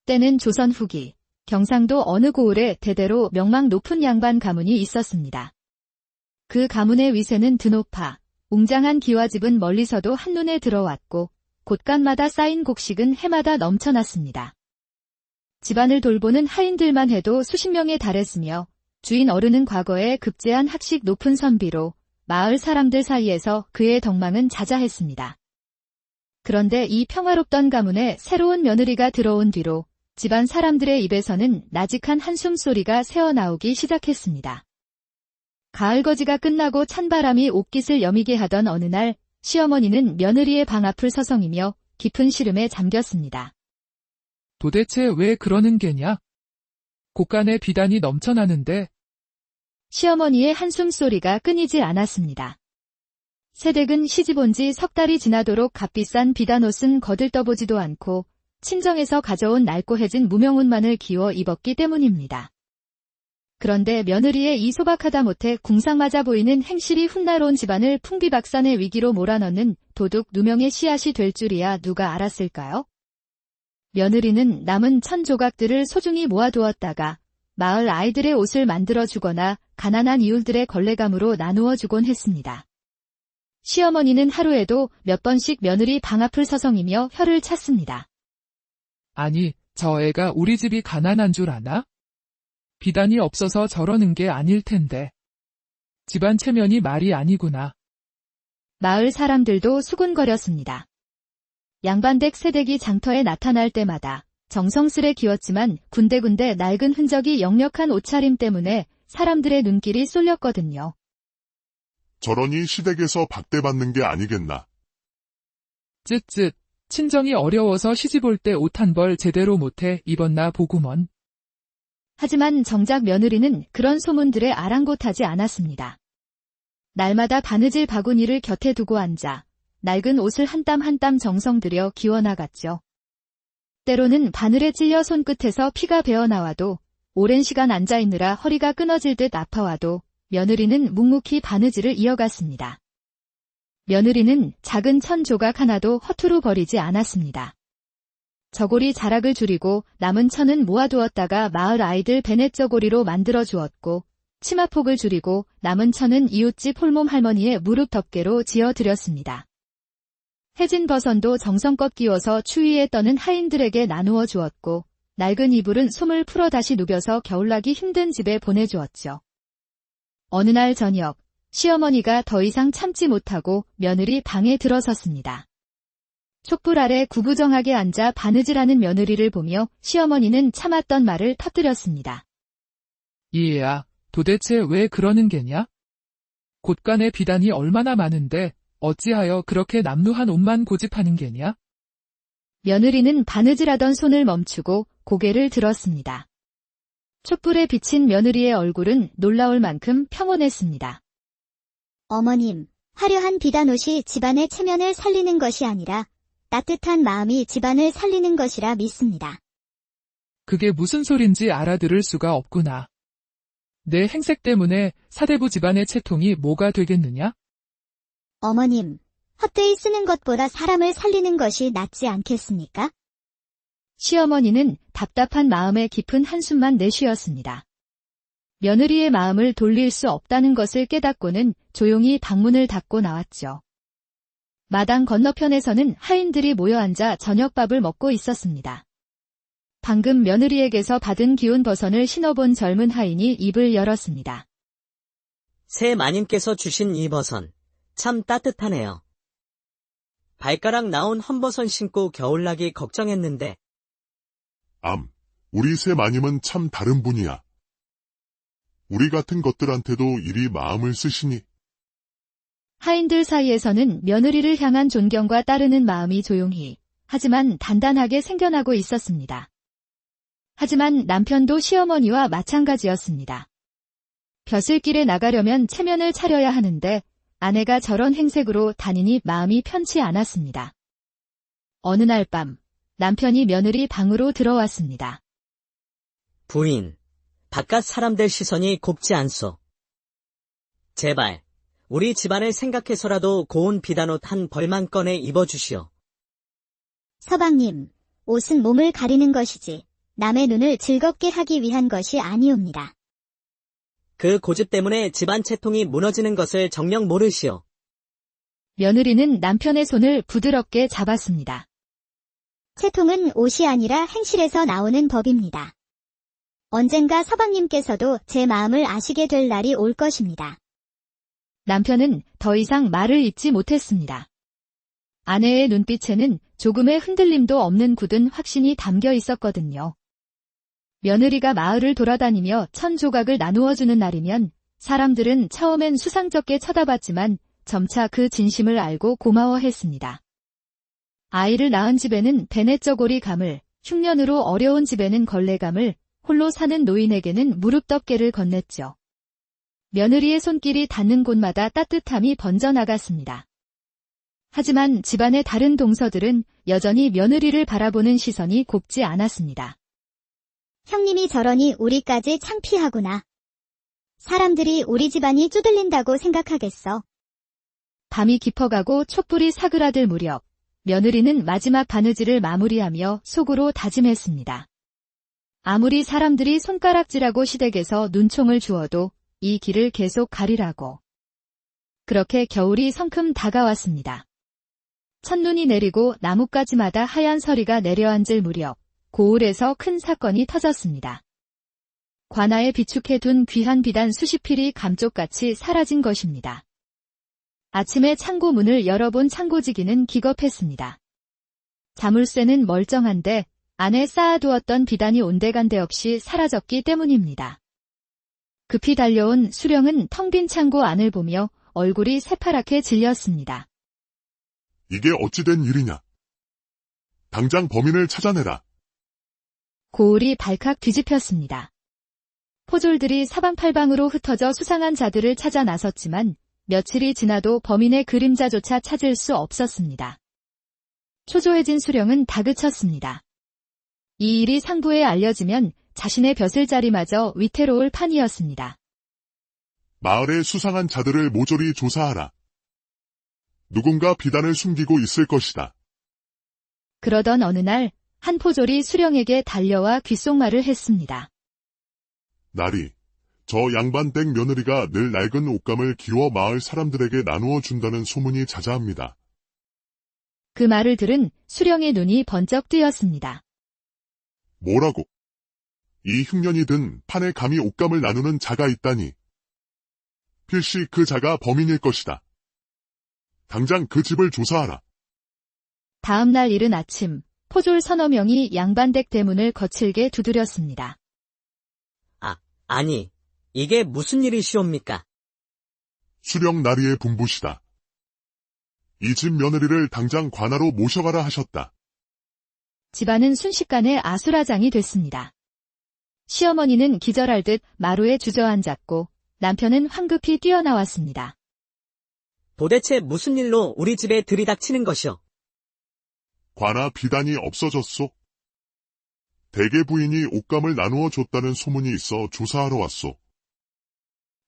때는 조선 후기, 경상도 어느 고을에 대대로 명망 높은 양반 가문이 있었습니다. 그 가문의 위세는 드높아 웅장한 기와집은 멀리서도 한눈에 들어왔고 곳간마다 쌓인 곡식은 해마다 넘쳐났습니다. 집안을 돌보는 하인들만 해도 수십 명에 달했으며 주인 어른은 과거에 급제한 학식 높은 선비로 마을 사람들 사이에서 그의 덕망은 자자했습니다. 그런데 이 평화롭던 가문에 새로운 며느리가 들어온 뒤로 집안 사람들의 입에서는 나직한 한숨소리가 새어나오기 시작했습니다. 가을거지가 끝나고 찬바람이 옷깃을 여미게 하던 어느 날 시어머니는 며느리의 방 앞을 서성이며 깊은 시름에 잠겼습니다. 도대체 왜 그러는 게냐? 곳간에 비단이 넘쳐나는데. 시어머니의 한숨소리가 끊이질 않았습니다. 새댁은 시집 온 지 석 달이 지나도록 값비싼 비단옷은 거들떠보지도 않고 친정에서 가져온 낡고해진 무명옷만을 기워 입었기 때문입니다. 그런데 며느리의 이 소박하다 못해 궁상맞아 보이는 행실이 훗날 온 집안을 풍비박산의 위기로 몰아넣는 도둑 누명의 씨앗이 될 줄이야 누가 알았을까요? 며느리는 남은 천 조각들을 소중히 모아두었다가 마을 아이들의 옷을 만들어주거나 가난한 이웃들의 걸레감으로 나누어주곤 했습니다. 시어머니는 하루에도 몇 번씩 며느리 방 앞을 서성이며 혀를 찼습니다. 아니, 저 애가 우리 집이 가난한 줄 아나? 비단이 없어서 저러는 게 아닐 텐데. 집안 체면이 말이 아니구나. 마을 사람들도 수군거렸습니다. 양반댁 새댁이 장터에 나타날 때마다 정성스레 기웠지만 군데군데 낡은 흔적이 역력한 옷차림 때문에 사람들의 눈길이 쏠렸거든요. 저러니 시댁에서 박대받는 게 아니겠나. 쯧쯧, 친정이 어려워서 시집 올 때 옷 한 벌 제대로 못해 입었나 보구먼. 하지만 정작 며느리는 그런 소문들에 아랑곳하지 않았습니다. 날마다 바느질 바구니를 곁에 두고 앉아 낡은 옷을 한 땀 한 땀 정성 들여 기워나갔죠. 때로는 바늘에 찔려 손끝에서 피가 배어나와도 오랜 시간 앉아있느라 허리가 끊어질 듯 아파와도 며느리는 묵묵히 바느질을 이어갔습니다. 며느리는 작은 천 조각 하나도 허투루 버리지 않았습니다. 저고리 자락을 줄이고 남은 천은 모아두었다가 마을 아이들 베넷저고리로 만들어 주었고 치마폭을 줄이고 남은 천은 이웃집 홀몸 할머니의 무릎 덮개로 지어드렸습니다. 해진 버선도 정성껏 끼워서 추위에 떠는 하인들에게 나누어 주었고 낡은 이불은 솜을 풀어 다시 누벼서 겨울나기 힘든 집에 보내주었죠. 어느 날 저녁 시어머니가 더 이상 참지 못하고 며느리 방에 들어섰습니다. 촛불 아래 구부정하게 앉아 바느질하는 며느리를 보며 시어머니는 참았던 말을 터뜨렸습니다. 이 애야, 도대체 왜 그러는 게냐? 곳간에 비단이 얼마나 많은데 어찌하여 그렇게 남루한 옷만 고집하는 게냐? 며느리는 바느질하던 손을 멈추고 고개를 들었습니다. 촛불에 비친 며느리의 얼굴은 놀라울 만큼 평온했습니다. 어머님, 화려한 비단옷이 집안의 체면을 살리는 것이 아니라 따뜻한 마음이 집안을 살리는 것이라 믿습니다. 그게 무슨 소린지 알아들을 수가 없구나. 내 행색 때문에 사대부 집안의 채통이 뭐가 되겠느냐? 어머님, 헛되이 쓰는 것보다 사람을 살리는 것이 낫지 않겠습니까? 시어머니는 답답한 마음에 깊은 한숨만 내쉬었습니다. 며느리의 마음을 돌릴 수 없다는 것을 깨닫고는 조용히 방문을 닫고 나왔죠. 마당 건너편에서는 하인들이 모여 앉아 저녁밥을 먹고 있었습니다. 방금 며느리에게서 받은 기운 버선을 신어본 젊은 하인이 입을 열었습니다. 새 마님께서 주신 이 버선, 참 따뜻하네요. 발가락 나온 헌버선 신고 겨울나기 걱정했는데. 우리 새 마님은 참 다른 분이야. 우리 같은 것들한테도 이리 마음을 쓰시니. 하인들 사이에서는 며느리를 향한 존경과 따르는 마음이 조용히, 하지만 단단하게 생겨나고 있었습니다. 하지만 남편도 시어머니와 마찬가지였습니다. 벼슬길에 나가려면 체면을 차려야 하는데 아내가 저런 행색으로 다니니 마음이 편치 않았습니다. 어느 날 밤, 남편이 며느리 방으로 들어왔습니다. 부인, 바깥 사람들 시선이 곱지 않소. 제발, 우리 집안을 생각해서라도 고운 비단옷 한 벌만 꺼내 입어주시오. 서방님, 옷은 몸을 가리는 것이지 남의 눈을 즐겁게 하기 위한 것이 아니옵니다. 그 고집 때문에 집안 채통이 무너지는 것을 정녕 모르시오. 며느리는 남편의 손을 부드럽게 잡았습니다. 채통은 옷이 아니라 행실에서 나오는 법입니다. 언젠가 서방님께서도 제 마음을 아시게 될 날이 올 것입니다. 남편은 더 이상 말을 잇지 못했습니다. 아내의 눈빛에는 조금의 흔들림도 없는 굳은 확신이 담겨 있었거든요. 며느리가 마을을 돌아다니며 천조각을 나누어주는 날이면 사람들은 처음엔 수상쩍게 쳐다봤지만 점차 그 진심을 알고 고마워했습니다. 아이를 낳은 집에는 베네쩌고리 감을, 흉년으로 어려운 집에는 걸레감을, 홀로 사는 노인에게는 무릎덮개를 건넸죠. 며느리의 손길이 닿는 곳마다 따뜻함이 번져나갔습니다. 하지만 집안의 다른 동서들은 여전히 며느리를 바라보는 시선이 곱지 않았습니다. 형님이 저러니 우리까지 창피하구나. 사람들이 우리 집안이 쪼들린다고 생각하겠어. 밤이 깊어가고 촛불이 사그라들 무렵, 며느리는 마지막 바느질을 마무리하며 속으로 다짐했습니다. 아무리 사람들이 손가락질하고 시댁에서 눈총을 주어도 이 길을 계속 가리라고. 그렇게 겨울이 성큼 다가왔습니다. 첫눈이 내리고 나뭇가지마다 하얀 서리가 내려앉을 무렵, 고을에서 큰 사건이 터졌습니다. 관아에 비축해둔 귀한 비단 수십 필이 감쪽같이 사라진 것입니다. 아침에 창고 문을 열어본 창고지기는 기겁했습니다. 자물쇠는 멀쩡한데 안에 쌓아두었던 비단이 온데간데 없이 사라졌기 때문입니다. 급히 달려온 수령은 텅 빈 창고 안을 보며 얼굴이 새파랗게 질렸습니다. 이게 어찌된 일이냐? 당장 범인을 찾아내라. 고을이 발칵 뒤집혔습니다. 포졸들이 사방팔방으로 흩어져 수상한 자들을 찾아 나섰지만 며칠이 지나도 범인의 그림자조차 찾을 수 없었습니다. 초조해진 수령은 다그쳤습니다. 이 일이 상부에 알려지면 자신의 벼슬자리마저 위태로울 판이었습니다. 마을의 수상한 자들을 모조리 조사하라. 누군가 비단을 숨기고 있을 것이다. 그러던 어느 날 한 포졸이 수령에게 달려와 귓속말을 했습니다. 나리, 저 양반댁 며느리가 늘 낡은 옷감을 기워 마을 사람들에게 나누어 준다는 소문이 자자합니다. 그 말을 들은 수령의 눈이 번쩍 뜨였습니다. 뭐라고? 이 흉년이 든 판에 감히 옷감을 나누는 자가 있다니. 필시 그 자가 범인일 것이다. 당장 그 집을 조사하라. 다음 날 이른 아침, 포졸 서너 명이 양반댁 대문을 거칠게 두드렸습니다. 아니, 이게 무슨 일이시옵니까? 수령 나리의 분부시다. 이 집 며느리를 당장 관아로 모셔가라 하셨다. 집안은 순식간에 아수라장이 됐습니다. 시어머니는 기절할 듯 마루에 주저앉았고 남편은 황급히 뛰어나왔습니다. 도대체 무슨 일로 우리 집에 들이닥치는 것이오? 관아 비단이 없어졌소. 대개 부인이 옷감을 나누어 줬다는 소문이 있어 조사하러 왔소.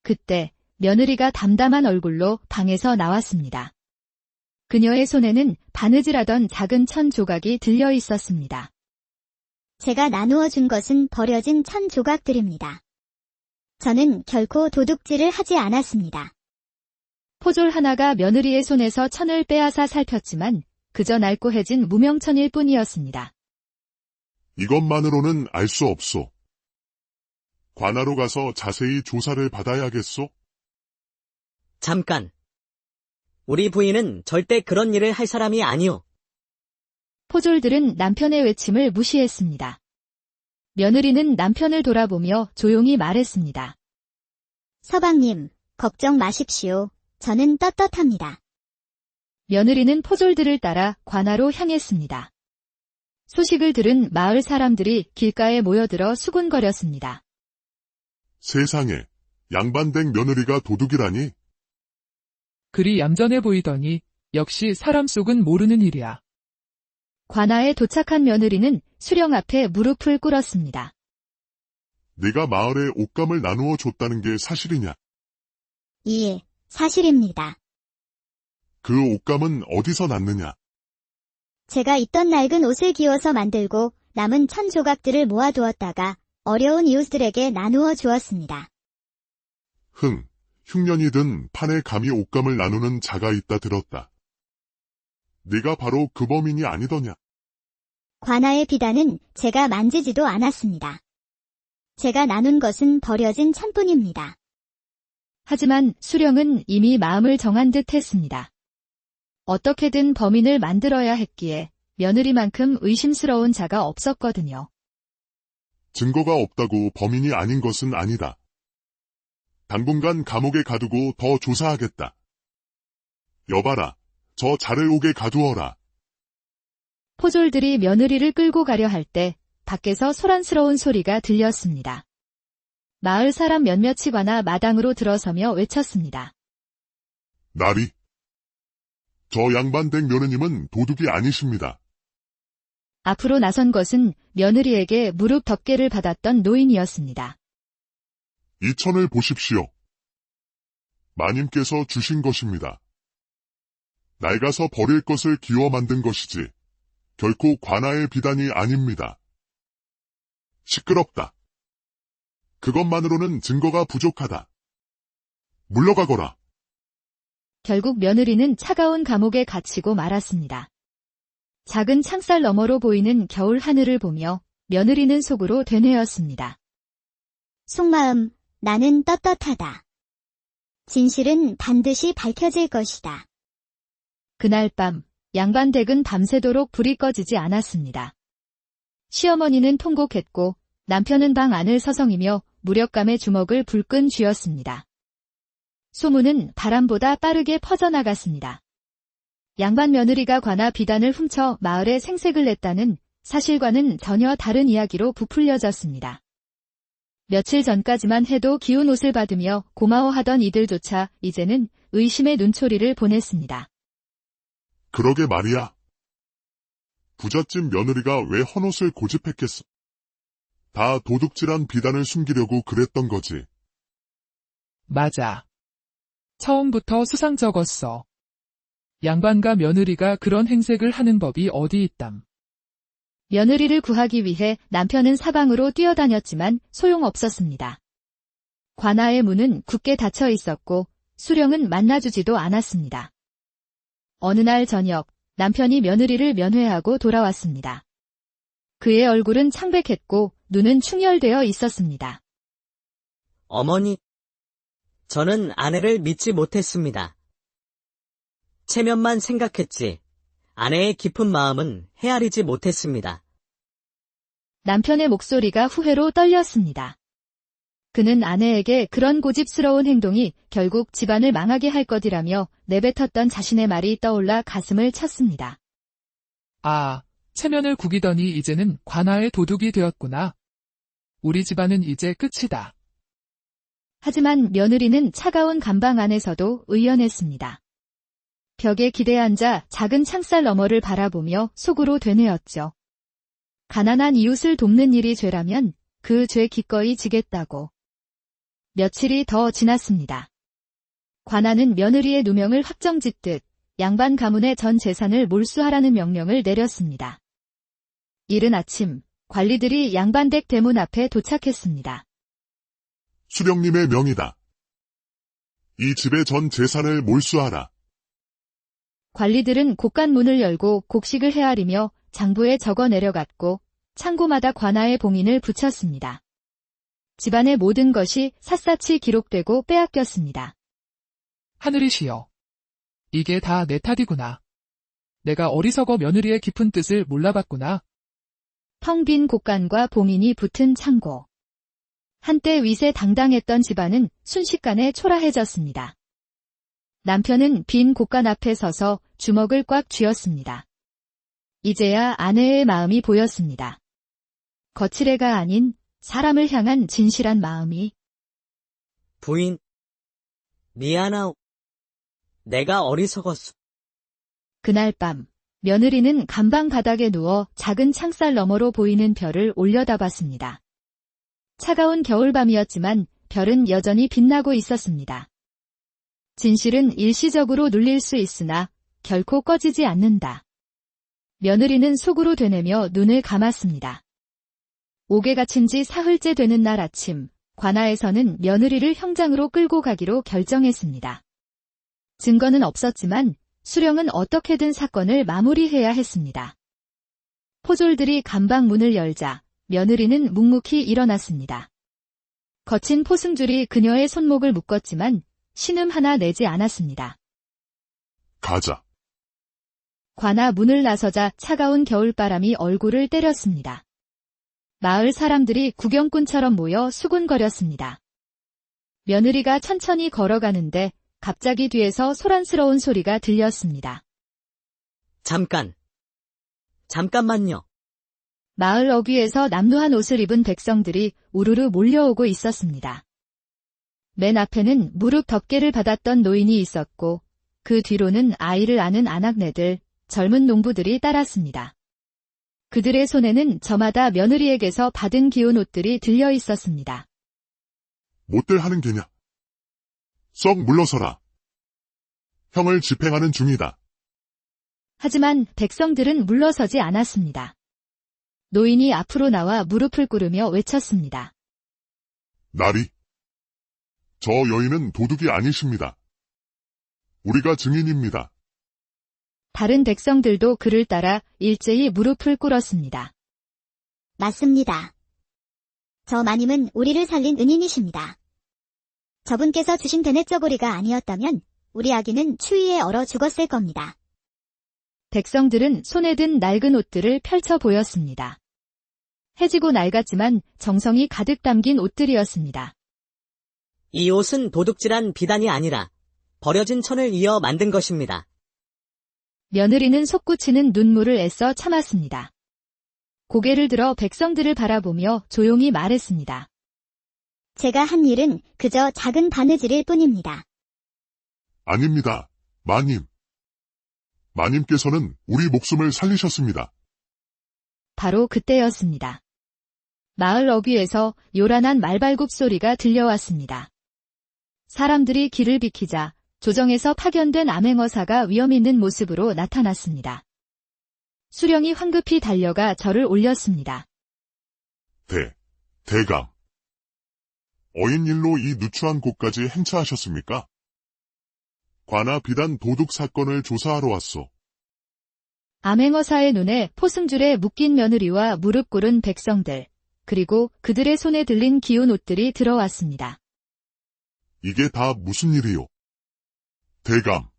그때 며느리가 담담한 얼굴로 방에서 나왔습니다. 그녀의 손에는 바느질하던 작은 천 조각이 들려 있었습니다. 제가 나누어 준 것은 버려진 천 조각들입니다. 저는 결코 도둑질을 하지 않았습니다. 포졸 하나가 며느리의 손에서 천을 빼앗아 살폈지만 그저 낡고해진 무명천일 뿐이었습니다. 이것만으로는 알 수 없소. 관아로 가서 자세히 조사를 받아야겠소. 잠깐. 우리 부인은 절대 그런 일을 할 사람이 아니오. 포졸들은 남편의 외침을 무시했습니다. 며느리는 남편을 돌아보며 조용히 말했습니다. 서방님, 걱정 마십시오. 저는 떳떳합니다. 며느리는 포졸들을 따라 관아로 향했습니다. 소식을 들은 마을 사람들이 길가에 모여들어 수군거렸습니다. 세상에, 양반댁 며느리가 도둑이라니? 그리 얌전해 보이더니 역시 사람 속은 모르는 일이야. 관아에 도착한 며느리는 수령 앞에 무릎을 꿇었습니다. 네가 마을에 옷감을 나누어 줬다는 게 사실이냐? 예, 사실입니다. 그 옷감은 어디서 났느냐? 제가 입던 낡은 옷을 기워서 만들고 남은 천 조각들을 모아두었다가 어려운 이웃들에게 나누어 주었습니다. 흥, 흉년이 든 판에 감히 옷감을 나누는 자가 있다 들었다. 네가 바로 그 범인이 아니더냐? 관아의 비단은 제가 만지지도 않았습니다. 제가 나눈 것은 버려진 천뿐입니다. 하지만 수령은 이미 마음을 정한 듯 했습니다. 어떻게든 범인을 만들어야 했기에 며느리만큼 의심스러운 자가 없었거든요. 증거가 없다고 범인이 아닌 것은 아니다. 당분간 감옥에 가두고 더 조사하겠다. 여봐라, 저 자를 옥에 가두어라. 포졸들이 며느리를 끌고 가려 할 때 밖에서 소란스러운 소리가 들렸습니다. 마을 사람 몇몇이 관아 마당으로 들어서며 외쳤습니다. 나리. 저 양반댁 며느님은 도둑이 아니십니다. 앞으로 나선 것은 며느리에게 무릎 덮개를 받았던 노인이었습니다. 이 천을 보십시오. 마님께서 주신 것입니다. 낡아서 버릴 것을 기워 만든 것이지 결코 관아의 비단이 아닙니다. 시끄럽다. 그것만으로는 증거가 부족하다. 물러가거라. 결국 며느리는 차가운 감옥에 갇히고 말았습니다. 작은 창살 너머로 보이는 겨울 하늘을 보며 며느리는 속으로 되뇌었습니다. 속마음, 나는 떳떳하다. 진실은 반드시 밝혀질 것이다. 그날 밤 양반댁은 밤새도록 불이 꺼지지 않았습니다. 시어머니는 통곡했고 남편은 방 안을 서성이며 무력감에 주먹을 불끈 쥐었습니다. 소문은 바람보다 빠르게 퍼져나갔습니다. 양반 며느리가 관아 비단을 훔쳐 마을에 생색을 냈다는 사실과는 전혀 다른 이야기로 부풀려졌습니다. 며칠 전까지만 해도 기운 옷을 받으며 고마워하던 이들조차 이제는 의심의 눈초리를 보냈습니다. 그러게 말이야. 부잣집 며느리가 왜 헌옷을 고집했겠어? 다 도둑질한 비단을 숨기려고 그랬던 거지. 맞아. 처음부터 수상쩍었어. 양반과 며느리가 그런 행색을 하는 법이 어디 있담. 며느리를 구하기 위해 남편은 사방으로 뛰어다녔지만 소용없었습니다. 관아의 문은 굳게 닫혀 있었고 수령은 만나주지도 않았습니다. 어느 날 저녁 남편이 며느리를 면회하고 돌아왔습니다. 그의 얼굴은 창백했고 눈은 충혈되어 있었습니다. 어머니, 저는 아내를 믿지 못했습니다. 체면만 생각했지 아내의 깊은 마음은 헤아리지 못했습니다. 남편의 목소리가 후회로 떨렸습니다. 그는 아내에게 그런 고집스러운 행동이 결국 집안을 망하게 할 것이라며 내뱉었던 자신의 말이 떠올라 가슴을 쳤습니다. 아, 체면을 구기더니 이제는 관아의 도둑이 되었구나. 우리 집안은 이제 끝이다. 하지만 며느리는 차가운 감방 안에서도 의연했습니다. 벽에 기대 앉아 작은 창살 너머를 바라보며 속으로 되뇌었죠. 가난한 이웃을 돕는 일이 죄라면 그 죄 기꺼이 지겠다고. 며칠이 더 지났습니다. 관아는 며느리의 누명을 확정짓듯 양반 가문의 전 재산을 몰수하라는 명령을 내렸습니다. 이른 아침 관리들이 양반댁 대문 앞에 도착했습니다. 수령님의 명이다. 이 집의 전 재산을 몰수하라. 관리들은 곡간문을 열고 곡식을 헤아리며 장부에 적어 내려갔고 창고마다 관아의 봉인을 붙였습니다. 집안의 모든 것이 샅샅이 기록되고 빼앗겼습니다. 하늘이시여. 이게 다 내 탓이구나. 내가 어리석어 며느리의 깊은 뜻을 몰라봤구나. 텅 빈 곡간과 봉인이 붙은 창고. 한때 위세당당했던 집안은 순식간에 초라해졌습니다. 남편은 빈 곡간 앞에 서서 주먹을 꽉 쥐었습니다. 이제야 아내의 마음이 보였습니다. 거칠애가 아닌 사람을 향한 진실한 마음이. 부인, 미안하오. 내가 어리석었소. 그날 밤 며느리는 감방 바닥에 누워 작은 창살 너머로 보이는 별을 올려다봤습니다. 차가운 겨울밤이었지만 별은 여전히 빛나고 있었습니다. 진실은 일시적으로 눌릴 수 있으나 결코 꺼지지 않는다. 며느리는 속으로 되뇌며 눈을 감았습니다. 옥에 갇힌 지 사흘째 되는 날 아침, 관아에서는 며느리를 형장으로 끌고 가기로 결정했습니다. 증거는 없었지만 수령은 어떻게든 사건을 마무리해야 했습니다. 포졸들이 감방 문을 열자 며느리는 묵묵히 일어났습니다. 거친 포승줄이 그녀의 손목을 묶었지만 신음 하나 내지 않았습니다. 가자. 관아 문을 나서자 차가운 겨울바람이 얼굴을 때렸습니다. 마을 사람들이 구경꾼처럼 모여 수군거렸습니다. 며느리가 천천히 걸어가는데 갑자기 뒤에서 소란스러운 소리가 들렸습니다. 잠깐만요. 마을 어귀에서 남루한 옷을 입은 백성들이 우르르 몰려오고 있었습니다. 맨 앞에는 무릎 덮개를 받았던 노인이 있었고 그 뒤로는 아이를 아는 아낙네들, 젊은 농부들이 따랐습니다. 그들의 손에는 저마다 며느리에게서 받은 기운 옷들이 들려 있었습니다. 못들 하는 게냐? 썩 물러서라. 형을 집행하는 중이다. 하지만 백성들은 물러서지 않았습니다. 노인이 앞으로 나와 무릎을 꿇으며 외쳤습니다. 나리. 저 여인은 도둑이 아니십니다. 우리가 증인입니다. 다른 백성들도 그를 따라 일제히 무릎을 꿇었습니다. 맞습니다. 저 마님은 우리를 살린 은인이십니다. 저분께서 주신 대냇저고리가 아니었다면 우리 아기는 추위에 얼어 죽었을 겁니다. 백성들은 손에 든 낡은 옷들을 펼쳐 보였습니다. 해지고 낡았지만 정성이 가득 담긴 옷들이었습니다. 이 옷은 도둑질한 비단이 아니라 버려진 천을 이어 만든 것입니다. 며느리는 솟구치는 눈물을 애써 참았습니다. 고개를 들어 백성들을 바라보며 조용히 말했습니다. 제가 한 일은 그저 작은 바느질일 뿐입니다. 아닙니다, 마님. 마님께서는 우리 목숨을 살리셨습니다. 바로 그때였습니다. 마을 어귀에서 요란한 말발굽 소리가 들려왔습니다. 사람들이 길을 비키자 조정에서 파견된 암행어사가 위험 있는 모습으로 나타났습니다. 수령이 황급히 달려가 절을 올렸습니다. 대감. 어인일로 이 누추한 곳까지 행차하셨습니까? 관아 비단 도둑 사건을 조사하러 왔소. 암행어사의 눈에 포승줄에 묶인 며느리와 무릎 꿇은 백성들, 그리고 그들의 손에 들린 기운 옷들이 들어왔습니다. 이게 다 무슨 일이요? 대감.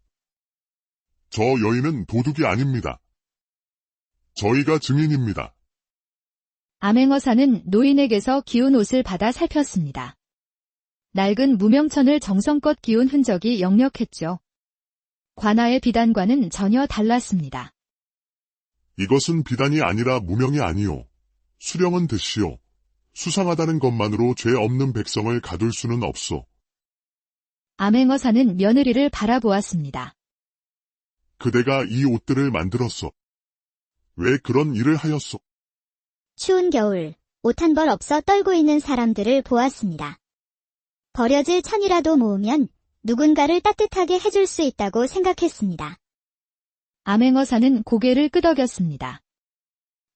저 여인은 도둑이 아닙니다. 저희가 증인입니다. 암행어사는 노인에게서 기운 옷을 받아 살폈습니다. 낡은 무명천을 정성껏 기운 흔적이 역력했죠. 관아의 비단과는 전혀 달랐습니다. 이것은 비단이 아니라 무명이 아니요. 수령은 드시오. 수상하다는 것만으로 죄 없는 백성을 가둘 수는 없소. 암행어사는 며느리를 바라보았습니다. 그대가 이 옷들을 만들었소. 왜 그런 일을 하였소? 추운 겨울, 옷 한 벌 없어 떨고 있는 사람들을 보았습니다. 버려질 천이라도 모으면 누군가를 따뜻하게 해줄 수 있다고 생각했습니다. 암행어사는 고개를 끄덕였습니다.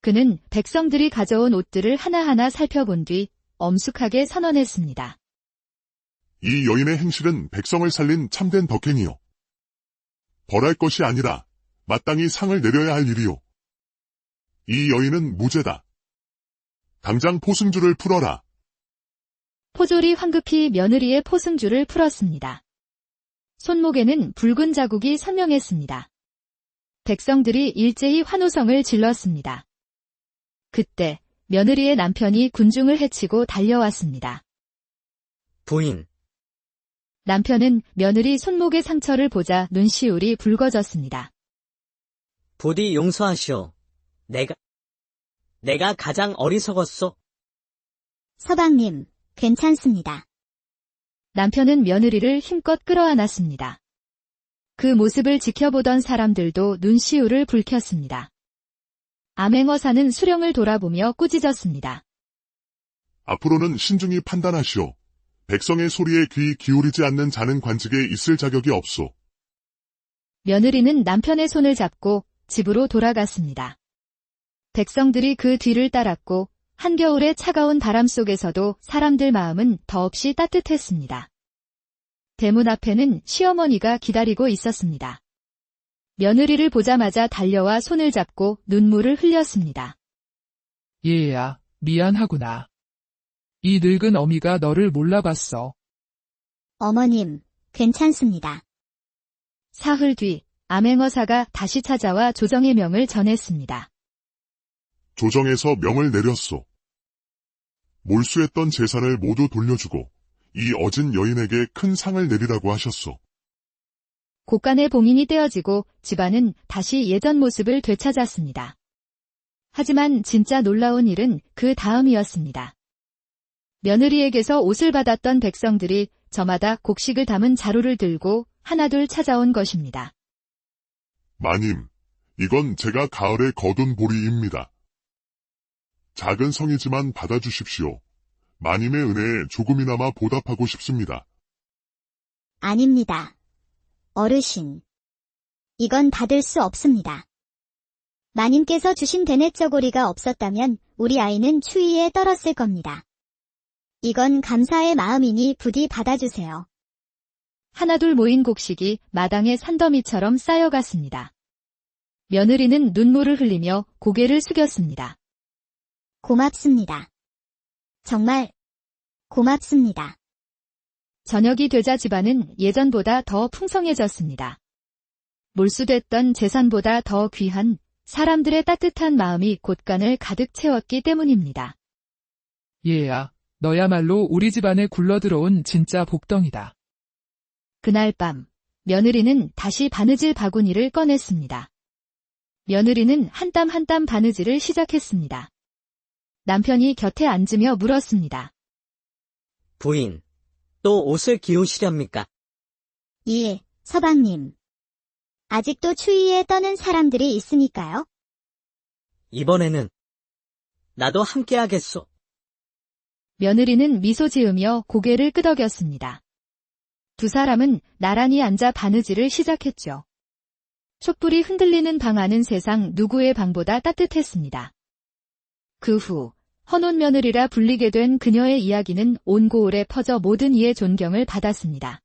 그는 백성들이 가져온 옷들을 하나하나 살펴본 뒤 엄숙하게 선언했습니다. 이 여인의 행실은 백성을 살린 참된 덕행이요. 벌할 것이 아니라 마땅히 상을 내려야 할 일이요. 이 여인은 무죄다. 당장 포승줄을 풀어라. 포졸이 황급히 며느리의 포승줄을 풀었습니다. 손목에는 붉은 자국이 선명했습니다. 백성들이 일제히 환호성을 질렀습니다. 그때 며느리의 남편이 군중을 해치고 달려왔습니다. 부인. 남편은 며느리 손목의 상처를 보자 눈시울이 붉어졌습니다. 부디 용서하시오. 내가 가장 어리석었소. 서방님, 괜찮습니다. 남편은 며느리를 힘껏 끌어안았습니다. 그 모습을 지켜보던 사람들도 눈시울을 붉혔습니다. 암행어사는 수령을 돌아보며 꾸짖었습니다. 앞으로는 신중히 판단하시오. 백성의 소리에 귀 기울이지 않는 자는 관직에 있을 자격이 없소. 며느리는 남편의 손을 잡고 집으로 돌아갔습니다. 백성들이 그 뒤를 따랐고 한겨울의 차가운 바람 속에서도 사람들 마음은 더없이 따뜻했습니다. 대문 앞에는 시어머니가 기다리고 있었습니다. 며느리를 보자마자 달려와 손을 잡고 눈물을 흘렸습니다. 얘야, 미안하구나. 이 늙은 어미가 너를 몰라봤어. 어머님, 괜찮습니다. 사흘 뒤 암행어사가 다시 찾아와 조정의 명을 전했습니다. 조정에서 명을 내렸소. 몰수했던 재산을 모두 돌려주고 이 어진 여인에게 큰 상을 내리라고 하셨소. 곳간의 봉인이 떼어지고 집안은 다시 예전 모습을 되찾았습니다. 하지만 진짜 놀라운 일은 그 다음이었습니다. 며느리에게서 옷을 받았던 백성들이 저마다 곡식을 담은 자루를 들고 하나둘 찾아온 것입니다. 마님, 이건 제가 가을에 거둔 보리입니다. 작은 성이지만 받아주십시오. 마님의 은혜에 조금이나마 보답하고 싶습니다. 아닙니다. 어르신. 이건 받을 수 없습니다. 마님께서 주신 대냇저고리가 없었다면 우리 아이는 추위에 떨었을 겁니다. 이건 감사의 마음이니 부디 받아주세요. 하나둘 모인 곡식이 마당의 산더미처럼 쌓여갔습니다. 며느리는 눈물을 흘리며 고개를 숙였습니다. 고맙습니다. 정말 고맙습니다. 저녁이 되자 집안은 예전보다 더 풍성해졌습니다. 몰수됐던 재산보다 더 귀한 사람들의 따뜻한 마음이 곳간을 가득 채웠기 때문입니다. 얘야, 너야말로 우리 집안에 굴러들어온 진짜 복덩이다. 그날 밤, 며느리는 다시 바느질 바구니를 꺼냈습니다. 며느리는 한 땀 한 땀 바느질을 시작했습니다. 남편이 곁에 앉으며 물었습니다. 부인, 또 옷을 기우시렵니까? 예, 서방님. 아직도 추위에 떠는 사람들이 있으니까요. 이번에는 나도 함께 하겠소. 며느리는 미소 지으며 고개를 끄덕였습니다. 두 사람은 나란히 앉아 바느질을 시작했죠. 촛불이 흔들리는 방 안은 세상 누구의 방보다 따뜻했습니다. 그 후 헌옷 며느리라 불리게 된 그녀의 이야기는 온 고을에 퍼져 모든 이의 존경을 받았습니다.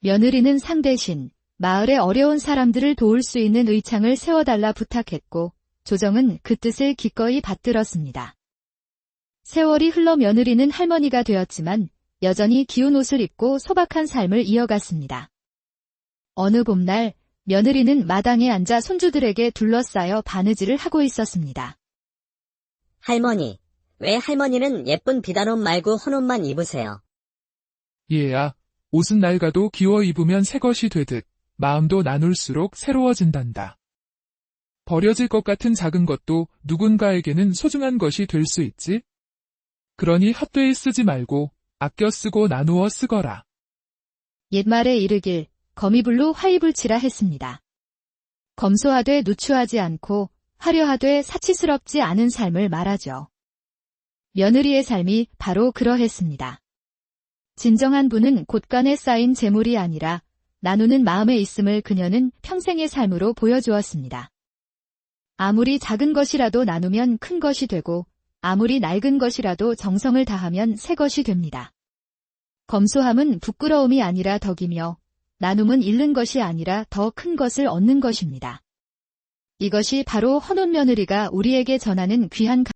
며느리는 상 대신 마을의 어려운 사람들을 도울 수 있는 의창을 세워달라 부탁했고 조정은 그 뜻을 기꺼이 받들었습니다. 세월이 흘러 며느리는 할머니가 되었지만 여전히 기운 옷을 입고 소박한 삶을 이어갔습니다. 어느 봄날 며느리는 마당에 앉아 손주들에게 둘러싸여 바느질을 하고 있었습니다. 할머니, 왜 할머니는 예쁜 비단옷 말고 헌옷만 입으세요? 얘야, 옷은 낡아도 기워 입으면 새 것이 되듯 마음도 나눌수록 새로워진단다. 버려질 것 같은 작은 것도 누군가에게는 소중한 것이 될 수 있지? 그러니 헛되이 쓰지 말고 아껴 쓰고 나누어 쓰거라. 옛말에 이르길 거미불로 화이불치라 했습니다. 검소하되 누추하지 않고 화려하되 사치스럽지 않은 삶을 말하죠. 며느리의 삶이 바로 그러했습니다. 진정한 부는 곳간에 쌓인 재물이 아니라 나누는 마음에 있음을 그녀는 평생의 삶으로 보여주었습니다. 아무리 작은 것이라도 나누면 큰 것이 되고 아무리 낡은 것이라도 정성을 다하면 새 것이 됩니다. 검소함은 부끄러움이 아니라 덕이며 나눔은 잃는 것이 아니라 더 큰 것을 얻는 것입니다. 이것이 바로 헌옷 며느리가 우리에게 전하는 귀한